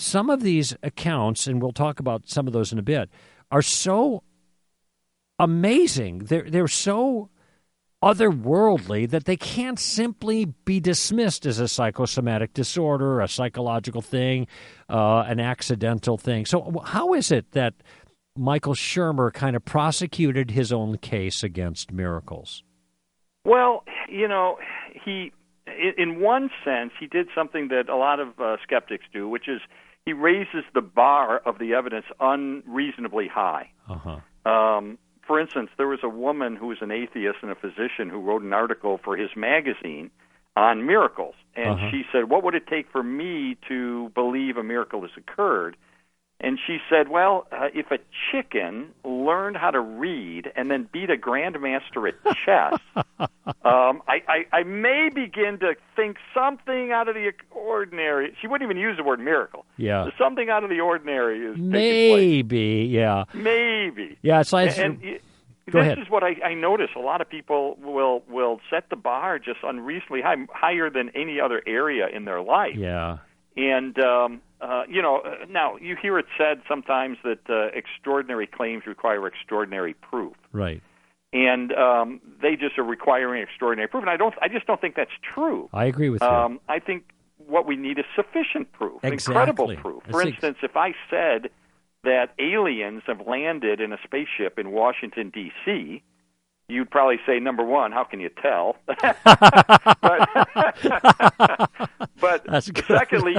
some of these accounts, and we'll talk about some of those in a bit, are so amazing. They're so otherworldly that they can't simply be dismissed as a psychosomatic disorder, a psychological thing, an accidental thing. So how is it that Michael Shermer kind of prosecuted his own case against miracles? Well, he, in one sense, he did something that a lot of skeptics do, which is he raises the bar of the evidence unreasonably high. For instance, there was a woman who was an atheist and a physician who wrote an article for his magazine on miracles. And she said, what would it take for me to believe a miracle has occurred? And she said, well, if a chicken learned how to read and then beat a grandmaster at chess, I may begin to think something out of the ordinary. She wouldn't even use the word miracle. Yeah. Something out of the ordinary is maybe, yeah. Maybe. Yeah, it's like... Go ahead. This is what I notice. A lot of people will set the bar just unreasonably high, higher than any other area in their life. Yeah. And, now you hear it said sometimes that extraordinary claims require extraordinary proof. Right. And they just are requiring extraordinary proof. And I just don't think that's true. I agree with you. I think what we need is sufficient proof, exactly. Incredible proof. For instance, if I said that aliens have landed in a spaceship in Washington, D.C., you'd probably say, number one, how can you tell? but secondly,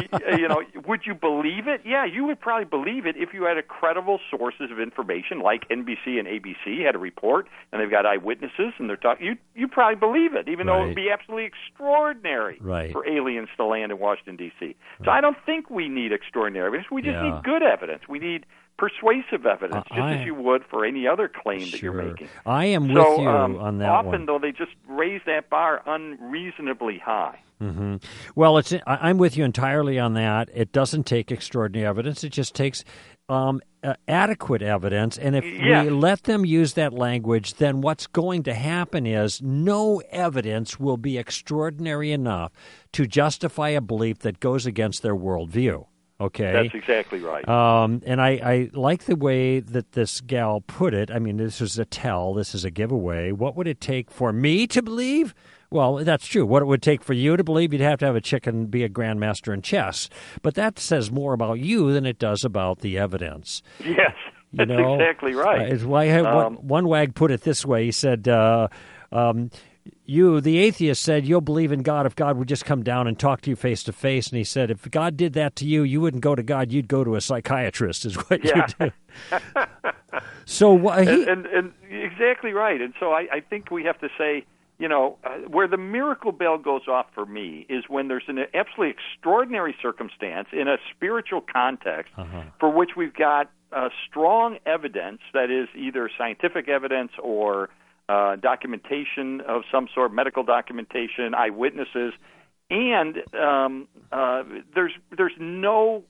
would you believe it? Yeah, you would probably believe it if you had a credible sources of information like NBC and ABC had a report, and they've got eyewitnesses, and they're talking. You probably believe it, even though it would be absolutely extraordinary for aliens to land in Washington, D.C. So I don't think we need extraordinary evidence. We just need good evidence. We need persuasive evidence, just as you would for any other claim that you're making. I am with you on that often, one. Though, they just raise that bar unreasonably high. Mm-hmm. Well, I'm with you entirely on that. It doesn't take extraordinary evidence. It just takes adequate evidence. And if we let them use that language, then what's going to happen is no evidence will be extraordinary enough to justify a belief that goes against their worldview. Okay. That's exactly right. And I like the way that this gal put it. I mean, this is a tell. This is a giveaway. What would it take for me to believe? Well, that's true. What it would take for you to believe, you'd have to have a chicken be a grandmaster in chess. But that says more about you than it does about the evidence. Yes, that's exactly right. It's why one wag put it this way. He said, you, the atheist, said you'll believe in God if God would just come down and talk to you face to face. And he said, if God did that to you, you wouldn't go to God, you'd go to a psychiatrist, is what you do. So and exactly right. And so I think we have to say, where the miracle bell goes off for me is when there's an absolutely extraordinary circumstance in a spiritual context for which we've got strong evidence, that is either scientific evidence or documentation of some sort, medical documentation, eyewitnesses, and there's no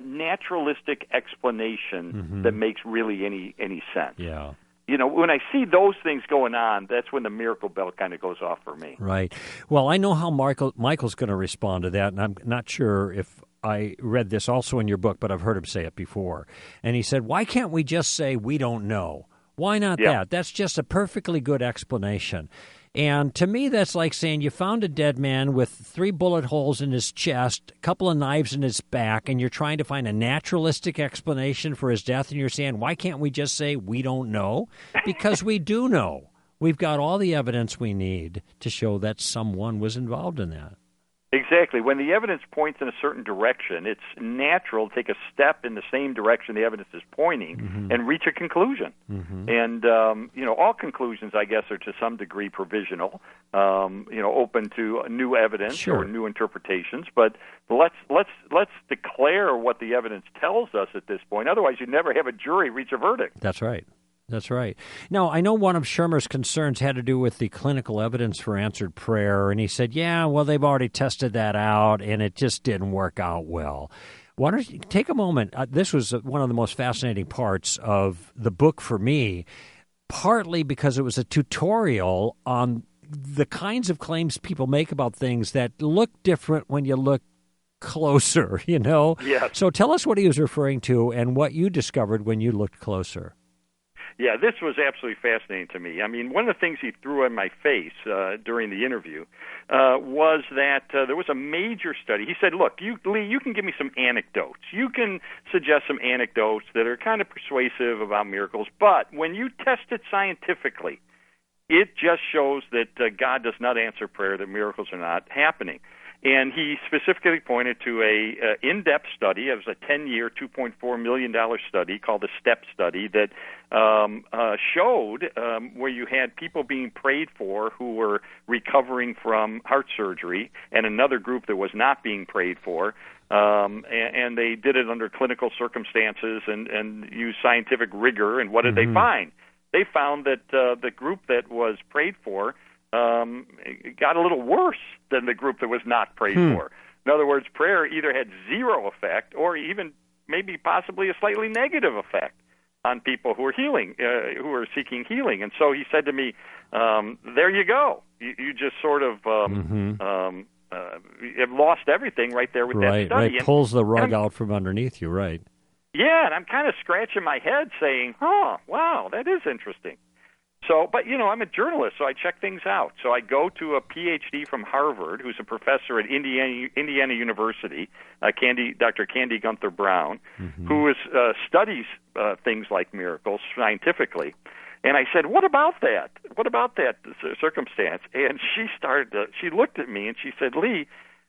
naturalistic explanation that makes really any sense. Yeah. When I see those things going on, that's when the miracle bell kind of goes off for me. Right. Well, I know how Michael's going to respond to that, and I'm not sure if I read this also in your book, but I've heard him say it before. And he said, why can't we just say we don't know? Why not that? That's just a perfectly good explanation. And to me, that's like saying you found a dead man with 3 bullet holes in his chest, a couple of knives in his back, and you're trying to find a naturalistic explanation for his death, and you're saying, why can't we just say we don't know? Because we do know. We've got all the evidence we need to show that someone was involved in that. Exactly. When the evidence points in a certain direction, it's natural to take a step in the same direction the evidence is pointing and reach a conclusion. And, all conclusions, I guess, are to some degree provisional, open to new evidence or new interpretations. But let's declare what the evidence tells us at this point. Otherwise, you'd never have a jury reach a verdict. That's right. That's right. Now, I know one of Shermer's concerns had to do with the clinical evidence for answered prayer, and he said, they've already tested that out, and it just didn't work out well. Why don't you take a moment? This was one of the most fascinating parts of the book for me, partly because it was a tutorial on the kinds of claims people make about things that look different when you look closer, you know? Yes. So tell us what he was referring to and what you discovered when you looked closer. Yeah, this was absolutely fascinating to me. I mean, one of the things he threw in my face during the interview was that there was a major study. He said, look, Lee, you can give me some anecdotes. You can suggest some anecdotes that are kind of persuasive about miracles, but when you test it scientifically, it just shows that God does not answer prayer, that miracles are not happening. And he specifically pointed to a in-depth study. It was a 10-year, $2.4 million study called the STEP study that showed where you had people being prayed for who were recovering from heart surgery and another group that was not being prayed for. And they did it under clinical circumstances and used scientific rigor. And what did they find? They found that the group that was prayed for got a little worse than the group that was not prayed for. In other words, prayer either had zero effect or even maybe possibly a slightly negative effect on people who are healing, who are seeking healing. And so he said to me, there you go. You just sort of have lost everything right there with that study. Right, pulls the rug out from underneath you, right. Yeah, and I'm kind of scratching my head saying, wow, that is interesting. So, but, I'm a journalist, so I check things out. So I go to a PhD from Harvard, who's a professor at Indiana University, Dr. Candy Gunther Brown, who studies things like miracles scientifically. And I said, what about that? What about that circumstance? And she looked at me and she said, Lee,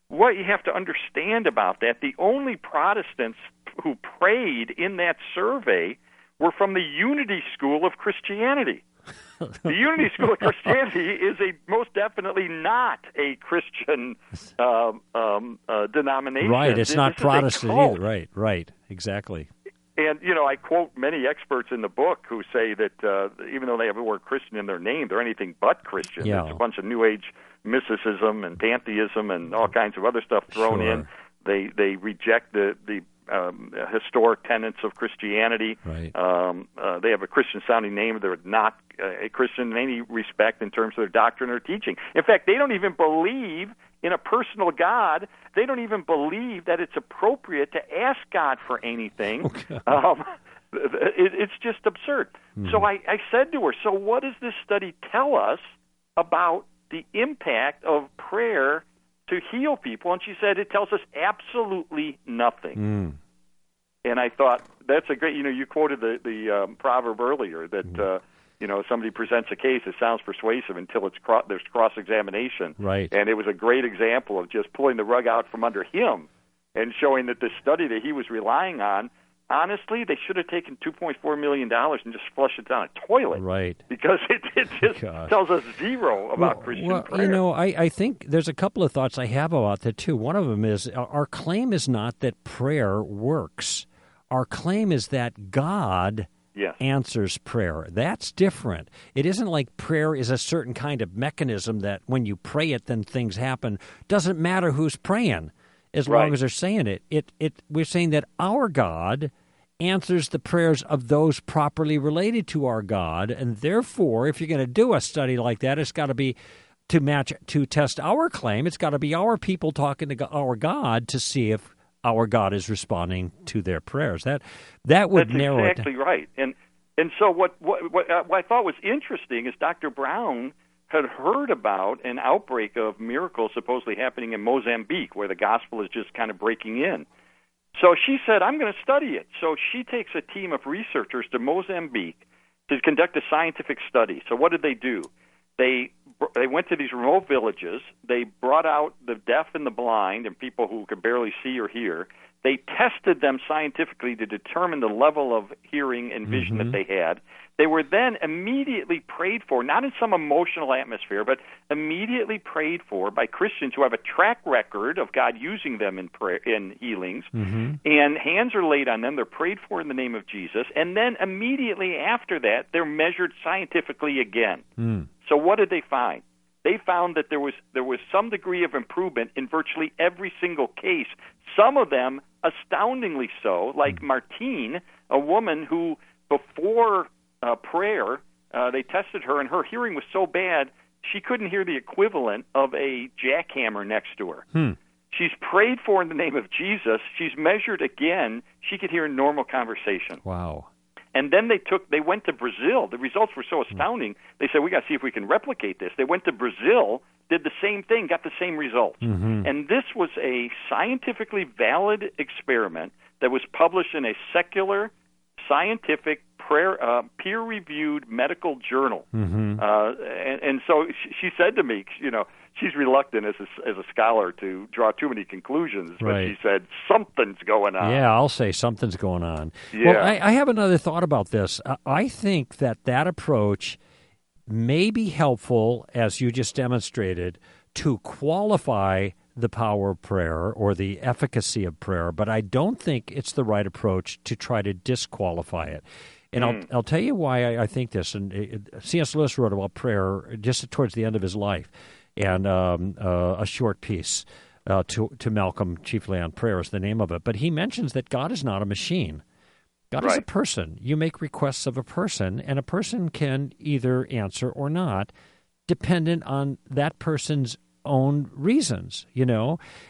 what you have to understand about that, the only Protestants who prayed in that survey were from the Unity School of Christianity. The Unity School of Christianity is most definitely not a Christian denomination. Right, it's not Protestant either. Right, exactly. And, I quote many experts in the book who say that even though they have the word Christian in their name, they're anything but Christian. Yeah. There's a bunch of New Age mysticism and pantheism and all kinds of other stuff thrown in. They reject the historic tenets of Christianity. Right. They have a Christian-sounding name. They're not a Christian in any respect in terms of their doctrine or teaching. In fact, they don't even believe in a personal God. They don't even believe that it's appropriate to ask God for anything. Okay. It's just absurd. So I said to her, so what does this study tell us about the impact of prayer to heal people? And she said, it tells us absolutely nothing. And I thought, that's a great, you quoted the proverb earlier that, somebody presents a case, it sounds persuasive until there's cross-examination. Right. And it was a great example of just pulling the rug out from under him and showing that the study that he was relying on, honestly, they should have taken $2.4 million and just flushed it down a toilet. Right. Because it just tells us zero about Christian prayer. I think there's a couple of thoughts I have about that, too. One of them is our claim is not that prayer works. Our claim is that God answers prayer. That's different. It isn't like prayer is a certain kind of mechanism that when you pray it, then things happen. Doesn't matter who's praying as long as they're saying it. We're saying that our God answers the prayers of those properly related to our God, and therefore, if you're going to do a study like that, it's got to be to test our claim. It's got to be our people talking to our God to see if our God is responding to their prayers. That would narrow it down. That's exactly right. And so what I thought was interesting is Dr. Brown had heard about an outbreak of miracles supposedly happening in Mozambique, where the gospel is just kind of breaking in. So she said, I'm going to study it. So she takes a team of researchers to Mozambique to conduct a scientific study. So what did they do? They went to these remote villages. They brought out the deaf and the blind and people who could barely see or hear. They tested them scientifically to determine the level of hearing and vision that they had. They were then immediately prayed for, not in some emotional atmosphere, but immediately prayed for by Christians who have a track record of God using them in healings. And hands are laid on them. They're prayed for in the name of Jesus. And then immediately after that, they're measured scientifically again. So what did they find? They found that there was some degree of improvement in virtually every single case. Some of them astoundingly so, like Martine, a woman who before prayer, they tested her, and her hearing was so bad she couldn't hear the equivalent of a jackhammer next to her. She's prayed for in the name of Jesus. She's measured again. She could hear a normal conversation. Wow. And then they went to Brazil. The results were so astounding. They said, we got to see if we can replicate this. They went to Brazil, did the same thing, got the same results. Mm-hmm. And this was a scientifically valid experiment that was published in a secular, scientific, peer-reviewed medical journal. Mm-hmm. And so she said to me, she's reluctant as a scholar to draw too many conclusions, but Right. she said, something's going on. Yeah, I'll say something's going on. Yeah. Well, I have another thought about this. I think that approach may be helpful, as you just demonstrated, to qualify the power of prayer or the efficacy of prayer, but I don't think it's the right approach to try to disqualify it. And I'll tell you why I think this. And C.S. Lewis wrote about prayer just towards the end of his life, and a short piece to Malcolm, chiefly on prayer is the name of it. But he mentions that God is not a machine. God is a person. You make requests of a person, and a person can either answer or not, dependent on that person's own reasons,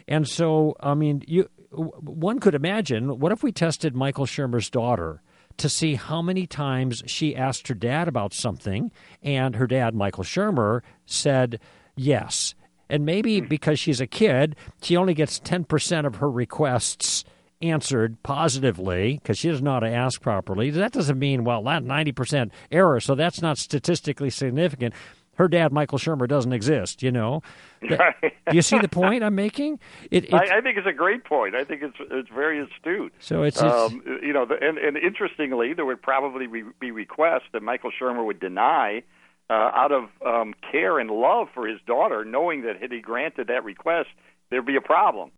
And so, I mean, one could imagine, what if we tested Michael Shermer's daughter to see how many times she asked her dad about something, and her dad, Michael Shermer, said yes. And maybe because she's a kid, she only gets 10% of her requests answered positively because she doesn't know how to ask properly. That doesn't mean, that 90% error, so that's not statistically significant. Her dad, Michael Shermer, doesn't exist, Do you see the point I'm making? I think it's a great point. I think it's very astute. So it's and interestingly, there would probably be requests that Michael Shermer would deny out of care and love for his daughter, knowing that had he granted that request, there'd be a problem.